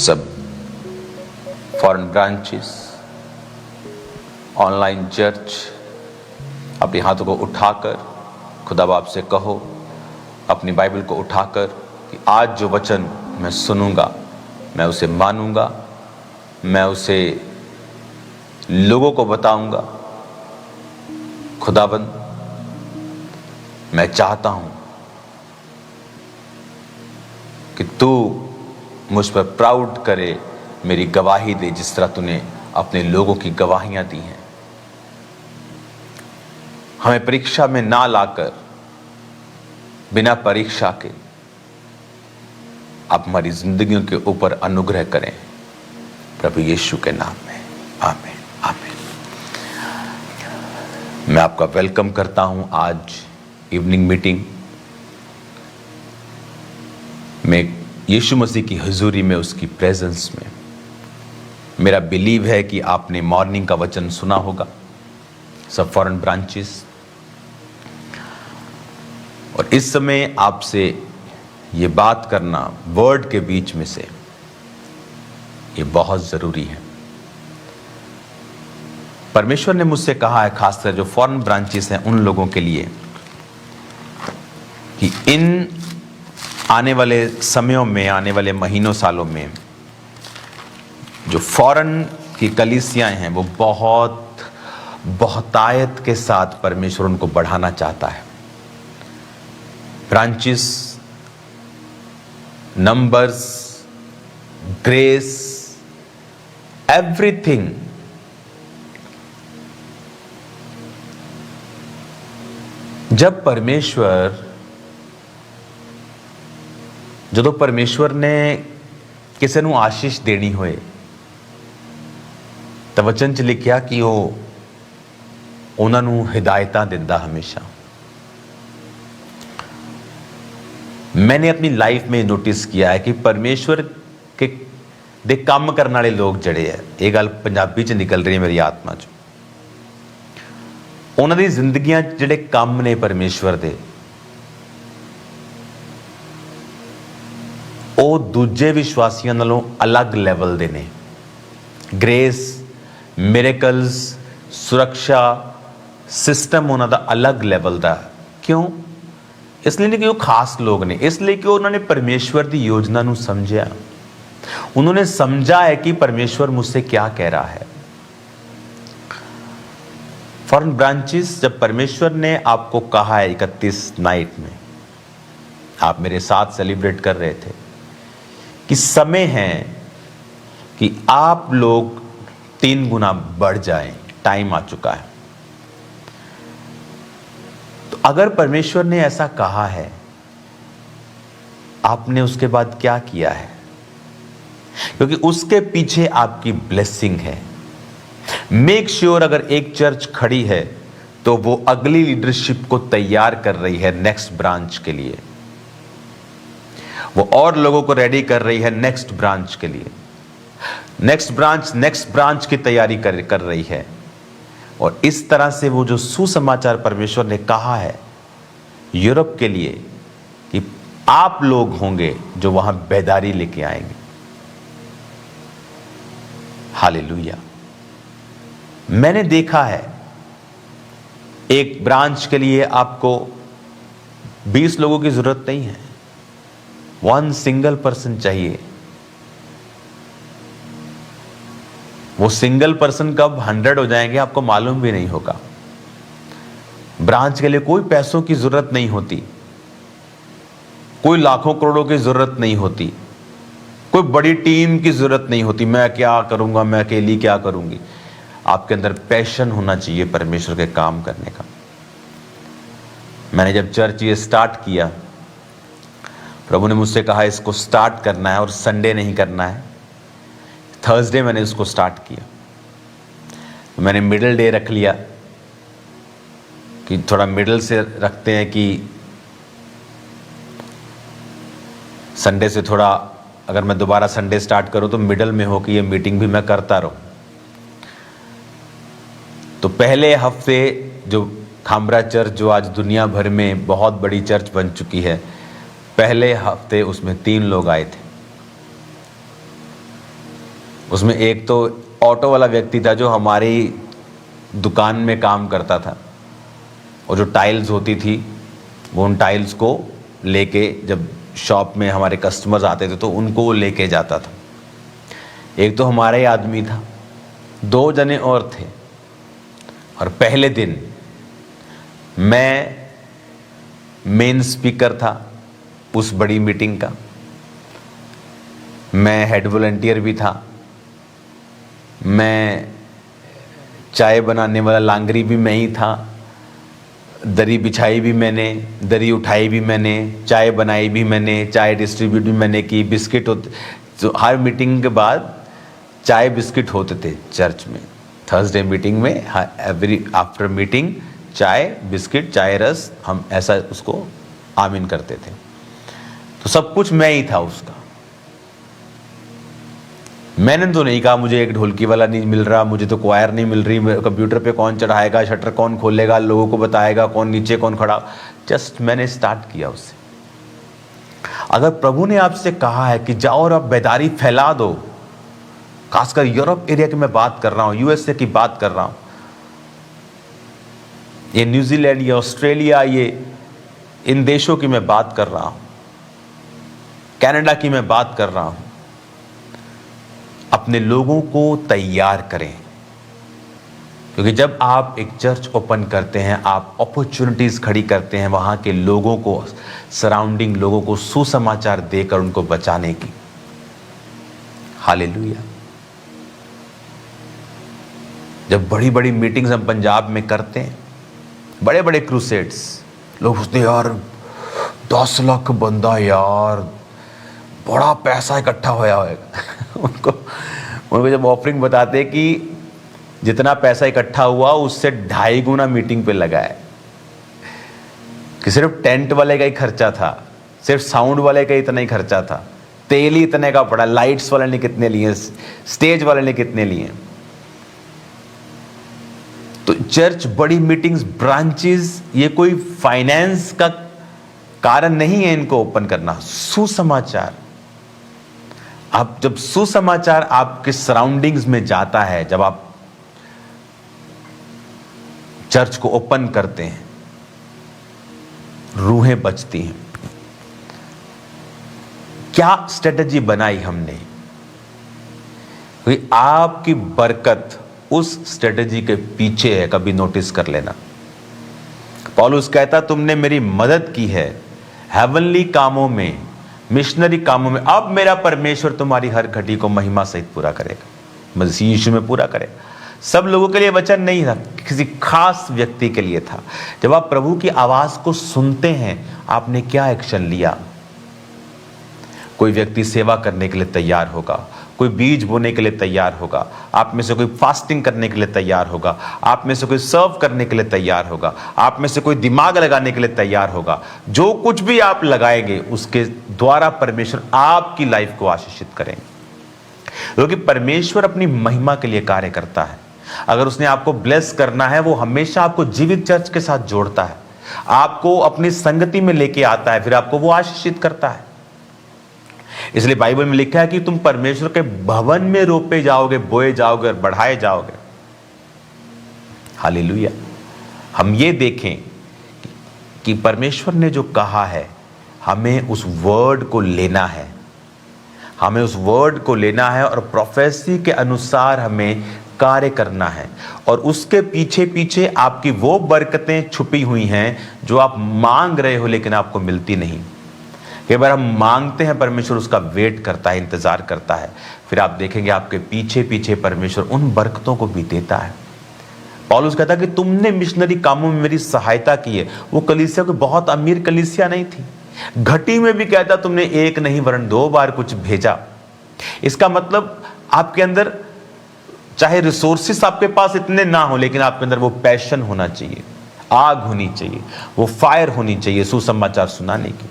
सब foreign branches, online church, अपने हाथों को उठाकर खुदा बाप से कहो, अपनी बाइबल को उठाकर कि आज जो वचन मैं सुनूंगा मैं उसे मानूंगा, मैं उसे लोगों को बताऊंगा। खुदाबंद, मैं चाहता हूं कि तू मुझ पर प्राउड करे, मेरी गवाही दे जिस तरह तूने अपने लोगों की गवाहियां दी हैं। हमें परीक्षा में ना लाकर बिना परीक्षा के आप हमारी जिंदगियों के ऊपर अनुग्रह करें, प्रभु यीशु के नाम में, आमीन आमीन। मैं आपका वेलकम करता हूं आज इवनिंग मीटिंग में, यीशु मसीह की हुजूरी में, उसकी प्रेजेंस में। मेरा बिलीव है कि आपने मॉर्निंग का वचन सुना होगा, सब फॉरेन ब्रांचेस, और इस समय आपसे ये बात करना वर्ड के बीच में से ये बहुत जरूरी है। परमेश्वर ने मुझसे कहा है, खासकर जो फॉरेन ब्रांचेस हैं उन लोगों के लिए, कि इन आने वाले समयों में, आने वाले महीनों सालों में जो फॉरेन की कलीसियाएं हैं वो बहुतायत के साथ परमेश्वर उनको बढ़ाना चाहता है। ब्रांचेस, नंबर्स, ग्रेस, एवरीथिंग जब परमेश्वर ने किसी ਨੂੰ आशीष देनी होए ਤਾਂ वचन 'ਚ लिखिया कि ਉਹ ਉਹਨਾਂ ਨੂੰ हिदायतां ਦਿੰਦਾ हमेशा। मैंने अपनी लाइफ में नोटिस किया है कि परमेश्वर के दे काम करने वाले लोग जड़े है, ये गल पंजाबी च निकल रही है मेरी आत्मा च, उन्हां दी जिंदगियां जिहड़े काम ने परमेश्वर दे, ਉਹ दूजे विश्वासियों नालों अलग लैवल दे ने। ग्रेस, मिरेकल्स, सुरक्षा सिस्टम उन्हां दा अलग लैवल दा। क्यों? इसलिए नहीं कि वो खास लोग ने, इसलिए कि उन्होंने परमेश्वर की योजना नू समझा। उन्होंने समझा है कि परमेश्वर मुझसे क्या कह रहा है। फॉरेन ब्रांचेस, जब परमेश्वर ने आपको कहा है 31 नाइट में, आप मेरे साथ सेलिब्रेट कर रहे थे कि समय है कि आप लोग 3 गुना बढ़ जाएं, टाइम आ चुका है। तो अगर परमेश्वर ने ऐसा कहा है, आपने उसके बाद क्या किया है? क्योंकि उसके पीछे आपकी ब्लेसिंग है। मेक श्योर अगर एक चर्च खड़ी है तो वो अगली लीडरशिप को तैयार कर रही है नेक्स्ट ब्रांच के लिए, वो और लोगों को रेडी कर रही है नेक्स्ट ब्रांच के लिए। नेक्स्ट ब्रांच की तैयारी कर रही है। और इस तरह से वो जो सुसमाचार परमेश्वर ने कहा है यूरोप के लिए कि आप लोग होंगे जो वहां बेदारी लेके आएंगे। हालेलुया। मैंने देखा है एक ब्रांच के लिए आपको 20 लोगों की जरूरत नहीं है, 1 सिंगल पर्सन चाहिए। वो सिंगल पर्सन कब 100 हो जाएंगे आपको मालूम भी नहीं होगा। ब्रांच के लिए कोई पैसों की जरूरत नहीं होती, कोई लाखों करोड़ों की जरूरत नहीं होती, कोई बड़ी टीम की जरूरत नहीं होती। मैं क्या करूंगा, मैं अकेली क्या करूंगी। आपके अंदर पैशन होना चाहिए परमेश्वर के काम करने का। मैंने जब चर्च ये स्टार्ट किया, प्रभु ने मुझसे कहा इसको स्टार्ट करना है और संडे नहीं करना है। थर्सडे मैंने इसको स्टार्ट किया। मैंने मिडिल डे रख लिया कि थोड़ा मिडिल से रखते हैं कि संडे से थोड़ा, अगर मैं दोबारा संडे स्टार्ट करूं तो मिडिल में हो कि ये मीटिंग भी मैं करता रहूं। तो पहले हफ्ते जो खामरा चर्च, जो आज दुनिया भर में बहुत बड़ी चर्च बन चुकी है, पहले हफ्ते उसमें 3 लोग आए थे। उसमें एक तो ऑटो वाला व्यक्ति था जो हमारी दुकान में काम करता था, और जो टाइल्स होती थी वो उन टाइल्स को लेके जब शॉप में हमारे कस्टमर्स आते थे तो उनको वो लेके जाता था। एक तो हमारा ही आदमी था, 2 जने और थे। और पहले दिन मैं मेन स्पीकर था उस बड़ी मीटिंग का, मैं हेड वॉलंटियर भी था, मैं चाय बनाने वाला लांगरी भी मैं ही था, दरी बिछाई भी मैंने, दरी उठाई भी मैंने, चाय बनाई भी मैंने, चाय डिस्ट्रीब्यूट भी मैंने की, बिस्किट होते तो हर मीटिंग के बाद चाय बिस्किट होते थे चर्च में। थर्सडे मीटिंग में एवरी आफ्टर मीटिंग चाय बिस्किट चाय रस, हम ऐसा उसको आमीन करते थे। तो सब कुछ मैं ही था उसका। मैंने तो नहीं कहा मुझे एक ढोलकी वाला नहीं मिल रहा, मुझे तो क्वायर नहीं मिल रही, कंप्यूटर पे कौन चढ़ाएगा, शटर कौन खोलेगा, लोगों को बताएगा, कौन नीचे कौन खड़ा। जस्ट मैंने स्टार्ट किया उससे। अगर प्रभु ने आपसे कहा है कि जाओ और आप बेदारी फैला दो, खासकर यूरोप एरिया की मैं बात कर रहा हूं, यूएसए की बात कर रहा हूं, ये न्यूजीलैंड, ये ऑस्ट्रेलिया, ये इन देशों की मैं बात कर रहा हूं, कनाडा की मैं बात कर रहा हूं, अपने लोगों को तैयार करें। क्योंकि जब आप एक चर्च ओपन करते हैं, आप अपॉर्चुनिटीज खड़ी करते हैं वहां के लोगों को, सराउंडिंग लोगों को सुसमाचार देकर उनको बचाने की। हालेलुया। जब बड़ी बड़ी मीटिंग्स हम पंजाब में करते हैं, बड़े बड़े क्रूसेड्स, लोग सोचते हैं यार 10 लाख बंदा, यार बड़ा पैसा इकट्ठा होया होगा। उनको जब ऑफरिंग बताते हैं कि जितना पैसा इकट्ठा हुआ उससे 2.5 गुना मीटिंग पे लगा है, कि सिर्फ टेंट वाले का ही खर्चा था, सिर्फ साउंड वाले का इतना ही खर्चा था, तेल ही इतने का पड़ा, लाइट्स वाले ने कितने लिए, स्टेज वाले ने कितने लिए। तो चर्च, बड़ी मीटिंग्स, ब्रांचेस, ये कोई फाइनेंस का कारण नहीं है इनको ओपन करना। सुसमाचार, आप जब सुसमाचार आपके सराउंडिंग्स में जाता है, जब आप चर्च को ओपन करते हैं, रूहें बचती हैं। क्या स्ट्रेटजी बनाई हमने? क्योंकि आपकी बरकत उस स्ट्रेटजी के पीछे है, कभी नोटिस कर लेना। पौलुस कहता तुमने मेरी मदद की है हेवनली कामों में, मिशनरी कामों में, अब मेरा परमेश्वर तुम्हारी हर घटी को महिमा सहित पूरा करेगा, मसीह यीशु में पूरा करेगा। सब लोगों के लिए वचन नहीं था, किसी खास व्यक्ति के लिए था। जब आप प्रभु की आवाज को सुनते हैं, आपने क्या एक्शन लिया? कोई व्यक्ति सेवा करने के लिए तैयार होगा, कोई बीज बोने के लिए तैयार होगा, आप में से कोई फास्टिंग करने के लिए तैयार होगा, आप में से कोई सर्व करने के लिए तैयार होगा, आप में से कोई दिमाग लगाने के लिए तैयार होगा। जो कुछ भी आप लगाएंगे उसके द्वारा परमेश्वर आपकी लाइफ को आशीषित करेंगे, क्योंकि परमेश्वर अपनी महिमा के लिए कार्य करता है। अगर उसने आपको ब्लेस करना है, वो हमेशा आपको जीवित चर्च के साथ जोड़ता है, आपको अपनी संगति में लेके आता है, फिर आपको वो आशीषित करता है। इसलिए बाइबल में लिखा है कि तुम परमेश्वर के भवन में रोपे जाओगे, बोए जाओगे और बढ़ाए जाओगे। हालेलुया। हम ये देखें कि परमेश्वर ने जो कहा है, हमें उस वर्ड को लेना है, हमें उस वर्ड को लेना है और प्रोफेसी के अनुसार हमें कार्य करना है। और उसके पीछे पीछे आपकी वो बरकतें छुपी हुई हैं जो आप मांग रहे हो लेकिन आपको मिलती नहीं। कई बार हम मांगते हैं, परमेश्वर उसका वेट करता है, इंतजार करता है, फिर आप देखेंगे आपके पीछे पीछे परमेश्वर उन बरकतों को भी देता है। पौलुस कहता कि तुमने मिशनरी कामों में मेरी सहायता की है। वो कलीसिया कोई बहुत अमीर कलीसिया नहीं थी, घटी में भी कहता तुमने एक नहीं वरन 2 बार कुछ भेजा। इसका मतलब आपके अंदर चाहे रिसोर्सेस आपके पास इतने ना हो, लेकिन आपके अंदर वो पैशन होना चाहिए, आग होनी चाहिए, वो फायर होनी चाहिए सुसमाचार सुनाने की।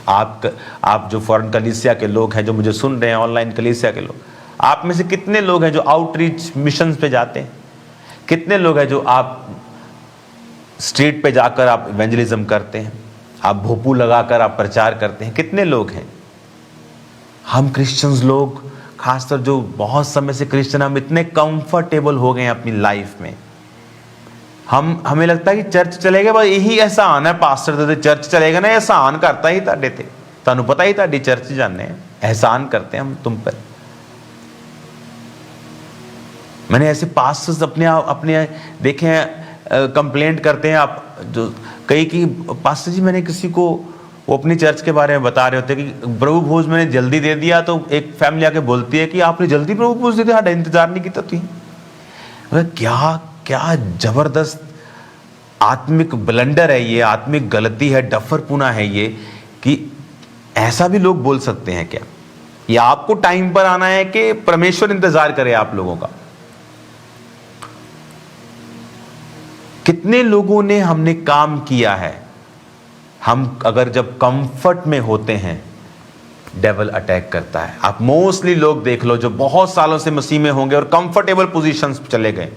आप जो फॉरेन कलीसिया के लोग हैं, जो मुझे सुन रहे हैं, ऑनलाइन कलीसिया के लोग, आप में से कितने लोग हैं जो आउटरीच मिशंस पे जाते हैं? कितने लोग हैं जो आप स्ट्रीट पे जाकर आप इवेंजलिज्म करते हैं, आप भोपू लगाकर आप प्रचार करते हैं? कितने लोग हैं? हम क्रिश्चियंस लोग खासकर जो बहुत समय से क्रिश्चियन, हम इतने कंफर्टेबल हो गए हैं अपनी लाइफ में, हमें लगता है कि चर्च चलेगा बस यही एहसान है, पास्टर ते चर्च चलेगा ना, एहसान करता ही ताडे ते, तुहानू पता ही ताडी चर्च जाने एहसान करते हैं हम तुम पर। मैंने ऐसे पास्टर्स अपने देखे हैं, कंप्लेंट करते हैं आप जो कई कि पास्टर जी मैंने किसी को, वो अपनी चर्च के बारे में बता रहे होते कि प्रभु भोज मैंने जल्दी दे दिया, तो एक फैमिली आके बोलती है कि आपने जल्दी प्रभु भोज दे दिया, इंतजार नहीं किया तुम। क्या क्या जबरदस्त आत्मिक ब्लंडर है ये, आत्मिक गलती है, डफरपुना है ये, कि ऐसा भी लोग बोल सकते हैं क्या? या आपको टाइम पर आना है कि परमेश्वर इंतजार करे आप लोगों का? कितने लोगों ने हमने काम किया है, हम अगर जब कंफर्ट में होते हैं डेविल अटैक करता है। आप मोस्टली लोग देख लो जो बहुत सालों से मसीह में होंगे और कंफर्टेबल पोजीशंस चले गए,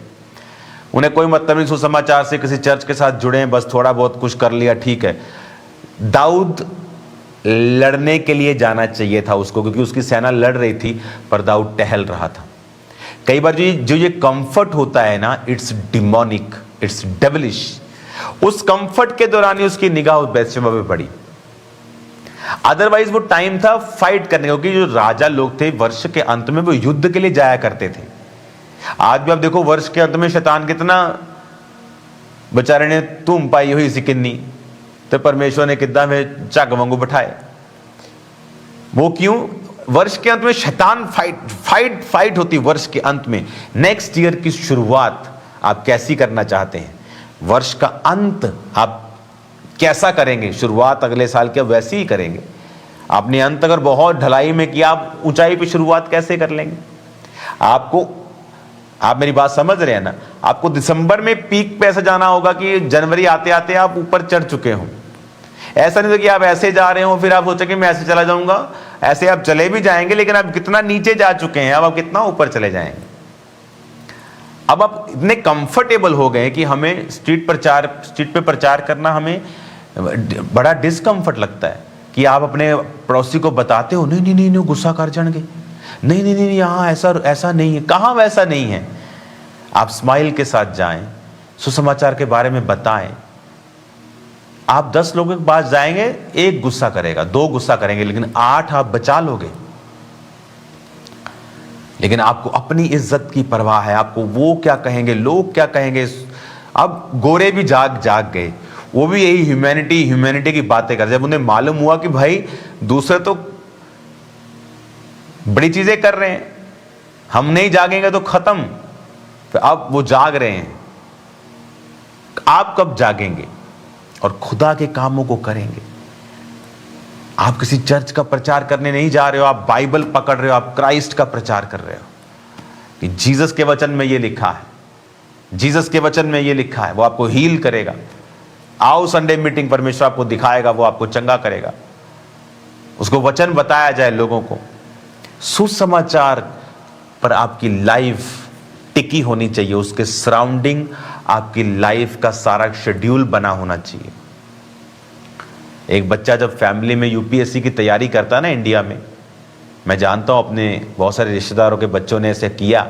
उन्हें कोई मतलब नहीं सुसमाचार से, किसी चर्च के साथ जुड़े हैं, बस थोड़ा बहुत कुछ कर लिया, ठीक है। दाऊद लड़ने के लिए जाना चाहिए था उसको, क्योंकि उसकी सेना लड़ रही थी, पर दाऊद टहल रहा था। कई बार जो ये कंफर्ट होता है ना, इट्स डिमोनिक, इट्स डेविलिश। उस कंफर्ट के दौरान ही उसकी निगाह उस बैतशेबा पे पड़ी, अदरवाइज वो टाइम था फाइट करने का, क्योंकि जो राजा लोग थे वर्ष के अंत में वो युद्ध के लिए जाया करते थे। आज भी आप देखो वर्ष के अंत में शैतान कितना बेचारे ने तुम पाई हुई सी किन्नी, तो परमेश्वर ने किद्दां में झग वांगू बिठाए। वो क्यों? वर्ष के अंत में शैतान फाइट होती वर्ष के अंत में। नेक्स्ट ईयर की शुरुआत आप कैसी करना चाहते हैं, वर्ष का अंत आप कैसा करेंगे, शुरुआत अगले साल की वैसी ही करेंगे। आपने अंत अगर बहुत ढलाई में किया, आप ऊंचाई पे शुरुआत कैसे कर लेंगे? आप मेरी बात समझ रहे हैं ना? आपको दिसंबर में पीक पे ऐसे जाना होगा कि जनवरी आते आते आप ऊपर चढ़ चुके हो। ऐसा नहीं तो कि आप ऐसे जा रहे हो फिर आप सोचे कि मैं ऐसे चला जाऊंगा, ऐसे आप चले भी जाएंगे, लेकिन आप कितना नीचे जा चुके हैं, अब आप कितना ऊपर चले जाएंगे। अब आप इतने कंफर्टेबल हो गए कि हमें स्ट्रीट पे प्रचार करना हमें बड़ा डिस्कम्फर्ट लगता है, कि आप अपने पड़ोसी को बताते हो, नहीं नहीं नहीं गुस्सा कर जाएंगे, नहीं नहीं नहीं यहाँ ऐसा नहीं है। कहाँ वैसा नहीं है? आप स्माइल के साथ जाएं, सुसमाचार के बारे में बताएं। आप 10 लोगों के पास जाएंगे, 1 गुस्सा करेगा, 2 गुस्सा करेंगे, लेकिन 8 आप बचा लोगे। लेकिन आपको अपनी इज्जत की परवाह है, आपको वो क्या कहेंगे, लोग क्या कहेंगे। अब गोरे भी जाग गए, वो भी यही ह्यूमैनिटी की बातें कर, जब उन्हें मालूम हुआ कि भाई दूसरे तो बड़ी चीजें कर रहे हैं, हम नहीं जागेंगे तो खत्म, तो अब वो जाग रहे हैं। आप कब जागेंगे और खुदा के कामों को करेंगे? आप किसी चर्च का प्रचार करने नहीं जा रहे हो, आप बाइबल पकड़ रहे हो, आप क्राइस्ट का प्रचार कर रहे हो कि जीसस के वचन में ये लिखा है, जीसस के वचन में ये लिखा है, वो आपको हील करेगा। आओ संडे मीटिंग, परमेश्वर आपको दिखाएगा, वो आपको चंगा करेगा। उसको वचन बताया जाए लोगों को। सुसमाचार पर आपकी लाइफ टिकी होनी चाहिए, उसके सराउंडिंग आपकी लाइफ का सारा शेड्यूल बना होना चाहिए। एक बच्चा जब फैमिली में यूपीएससी की तैयारी करता है ना इंडिया में, मैं जानता हूं अपने बहुत सारे रिश्तेदारों के बच्चों ने ऐसे किया,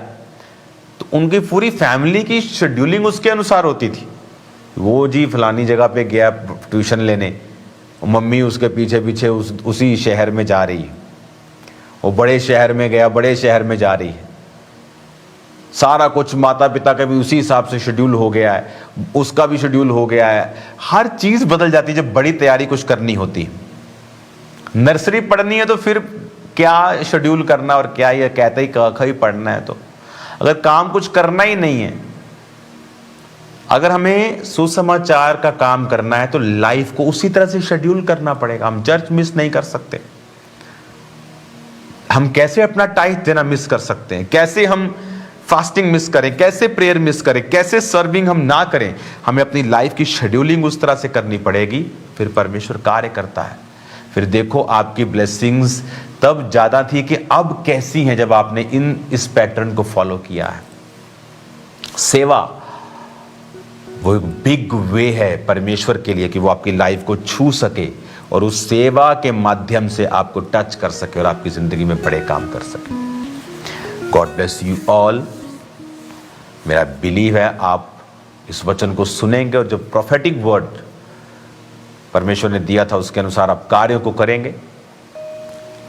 तो उनकी पूरी फैमिली की शेड्यूलिंग उसके अनुसार होती थी। वो जी फलानी जगह पे गया ट्यूशन लेने, मम्मी उसके पीछे पीछे उसी शहर में जा रही है। वो बड़े शहर में गया, बड़े शहर में जा रही है। सारा कुछ माता पिता का भी उसी हिसाब से शेड्यूल हो गया है, उसका भी शेड्यूल हो गया है। हर चीज बदल जाती है जब बड़ी तैयारी कुछ करनी होती है। नर्सरी पढ़नी है तो फिर क्या शेड्यूल करना, और क्या ये कहते ही क ही पढ़ना है। तो अगर काम कुछ करना ही नहीं है, अगर हमें सुसमाचार का काम करना है तो लाइफ को उसी तरह से शेड्यूल करना पड़ेगा। हम चर्च मिस नहीं कर सकते। हम कैसे अपना टाइट देना मिस कर सकते हैं, कैसे हम फास्टिंग मिस करें, कैसे प्रेयर मिस करें, कैसे सर्विंग हम ना करें। हमें अपनी लाइफ की शेड्यूलिंग उस तरह से करनी पड़ेगी, फिर परमेश्वर कार्य करता है। फिर देखो आपकी ब्लेसिंग्स तब ज्यादा थी कि अब कैसी हैं जब आपने इस पैटर्न को फॉलो किया है। सेवा वो एक बिग वे है परमेश्वर के लिए कि वो आपकी लाइफ को छू सके और उस सेवा के माध्यम से आपको टच कर सके और आपकी जिंदगी में बड़े काम कर सके। God bless you all. मेरा बिलीव है आप इस वचन को सुनेंगे और जो प्रोफेटिक वर्ड परमेश्वर ने दिया था उसके अनुसार आप कार्यों को करेंगे।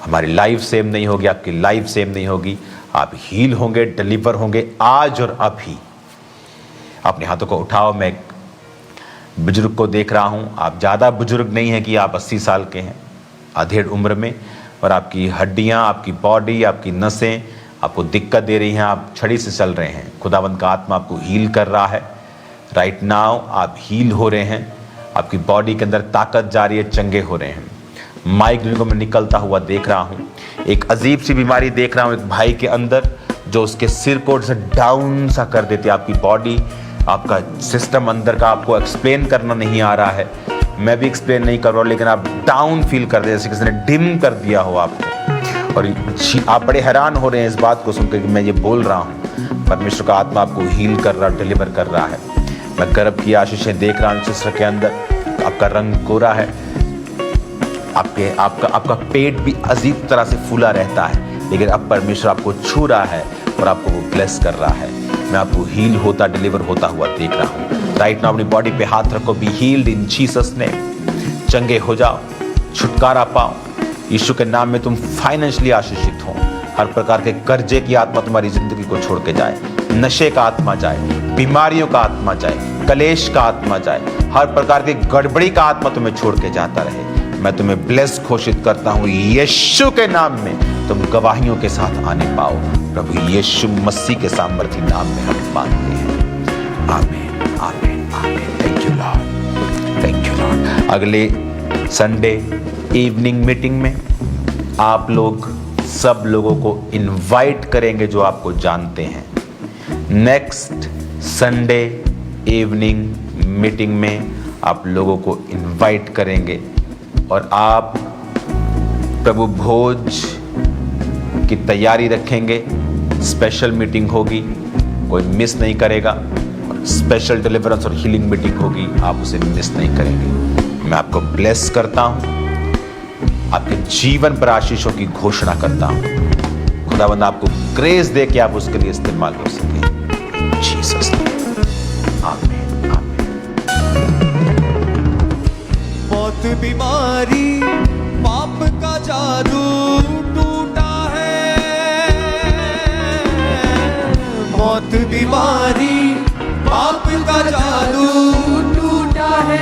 हमारी लाइफ सेम नहीं होगी, आपकी लाइफ सेम नहीं होगी, आप हील होंगे, डिलीवर होंगे आज और अभी। अपने हाथों को उठाओ। मैं एक बुजुर्ग को देख रहा हूं। आप ज़्यादा बुजुर्ग नहीं हैं कि आप 80 साल के हैं, अधेड़ उम्र में, और आपकी हड्डियां, आपकी बॉडी, आपकी नसें आपको दिक्कत दे रही हैं, आप छड़ी से चल रहे हैं। खुदावंद का आत्मा आपको हील कर रहा है। राइट नाउ आप हील हो रहे हैं। आपकी बॉडी के अंदर ताकत जा रही है, चंगे हो रहे हैं। माइग्रेन को मैं निकलता हुआ देख रहा हूँ। एक अजीब सी बीमारी देख रहा हूँ एक भाई के अंदर, जो उसके सिर को से डाउन सा कर देती है। आपकी बॉडी, आपका सिस्टम अंदर का आपको एक्सप्लेन करना नहीं आ रहा है। मैं भी एक्सप्लेन नहीं कर रहा हूँ, लेकिन आप डाउन फील कर दे, जैसे किसी ने डिम कर दिया हो आपको। और आप बड़े हैरान हो रहे हैं इस बात को सुनकर कि मैं ये बोल रहा हूँ। परमेश्वर का आत्मा आपको हील कर रहा, डिलीवर कर रहा है। मैं गर्भ की आशीषें देख रहा हूँ सिस्टर के अंदर। आपका रंग गोरा है, आपका पेट भी अजीब तरह से फूला रहता है, लेकिन अब परमेश्वर आपको छू रहा है और आपको वो ब्लेस कर रहा है। मैं आपको हील होता, डिलीवर होता हुआ देख रहा हूँ। राइट नाउ अपनी बॉडी पे हाथ रखो। Be healed in Jesus name. चंगे हो जाओ, छुटकारा पाओ। यीशु के नाम में तुम फाइनेंशियली आशीषित हो। हर प्रकार के कर्जे की आत्मा तुम्हारी जिंदगी को छोड़ के जाए। नशे का आत्मा जाए, बीमारियों का आत्मा जाए, कलेश का आत्मा जाए, हर प्रकार की गड़बड़ी का आत्मा तुम्हें छोड़ के जाता रहे। मैं तुम्हें ब्लेस घोषित करता हूँ यीशु के नाम में। तुम गवाहियों के साथ आने पाओ। प्रभु यीशु मसीह के सामर्थी नाम में हम मांगते हैं। आमीन, आमीन, आमीन। Thank you Lord, thank you Lord. अगले संडे इवनिंग मीटिंग में आप लोग सब लोगों को इनवाइट करेंगे जो आपको जानते हैं। नेक्स्ट संडे इवनिंग मीटिंग में आप लोगों को इनवाइट करेंगे और आप प्रभु भोज की तैयारी रखेंगे। स्पेशल मीटिंग होगी, कोई मिस नहीं करेगा। और स्पेशल डिलीवरेंस और हीलिंग मीटिंग होगी, आप उसे मिस नहीं करेंगे। मैं आपको ब्लेस करता हूं, आपके जीवन पर आशीषों की घोषणा करता हूं। खुदावंद आपको ग्रेस दे के आप उसके लिए इस्तेमाल हो सके। जीसस नेम, आमीन, आमीन। मौत, बीमारी, पाप का जादू टूटा है। मौत, बीमारी, पाप का जादू टूटा है।